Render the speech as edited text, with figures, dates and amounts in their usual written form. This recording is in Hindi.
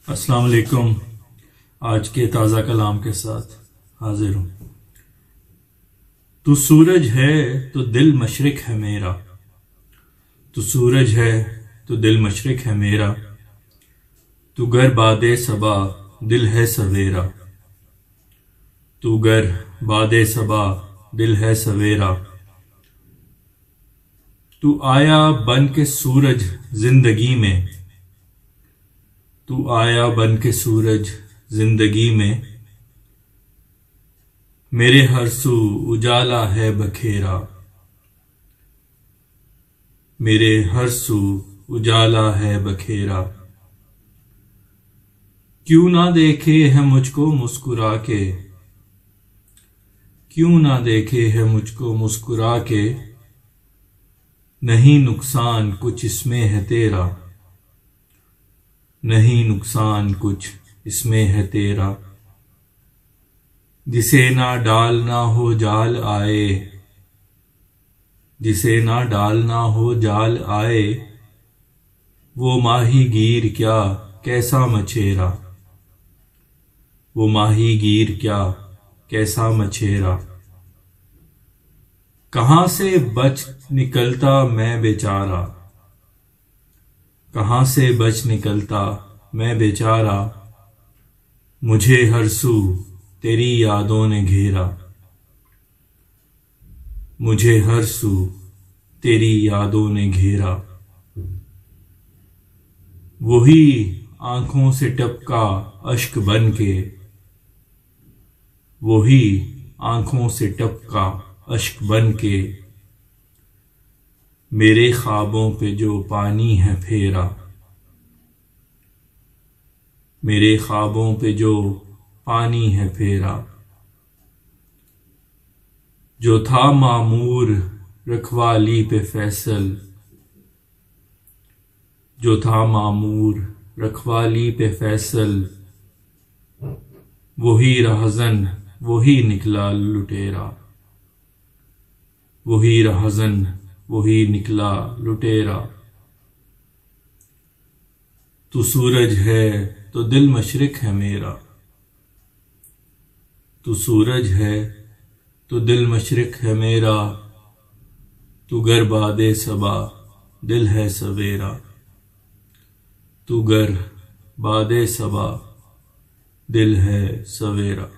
अस्सलाम वालेकुम। आज के ताज़ा कलाम के साथ हाजिर हूँ। तू सूरज है तो दिल मशरिक है मेरा, तू सूरज है तो दिल मशरिक है मेरा, तू गर बादे सबा दिल है सवेरा, तू गर बादे सबा दिल है सवेरा। तू आया बन के सूरज जिंदगी में, तू आया बन के सूरज जिंदगी में, मेरे हर सू उजाला है बखेरा, मेरे हर सू उजाला है बखेरा। क्यों ना देखे है मुझको मुस्कुरा के, क्यों ना देखे है मुझको मुस्कुरा के, नहीं नुकसान कुछ इसमें है तेरा, नहीं नुकसान कुछ इसमें है तेरा। जिसे ना डालना हो जाल आए, जिसे ना डालना हो जाल आए, वो माही गिर क्या कैसा मछेरा, वो माही गिर क्या कैसा मछेरा। कहां से बच निकलता मैं बेचारा, कहां से बच निकलता मैं बेचारा, मुझे हर सू तेरी यादों ने घेरा, मुझे हर सू तेरी यादों ने घेरा। वही आंखों से टपका अश्क बन के, वही आंखों से टपका अश्क बन के, मेरे ख्वाबों पे जो पानी है फेरा, मेरे ख्वाबों पे जो पानी है फेरा। जो था मामूर रखवाली पे फैसल, जो था मामूर रखवाली पे फैसल, वही रहज़न वही निकला लुटेरा, वही रहज़न वही निकला लुटेरा। तू सूरज है तो दिल मशरिक है मेरा, तू सूरज है तो दिल मशरिक है मेरा, तू गर बादे सबा दिल है सवेरा, तू गर बादे सबा दिल है सवेरा।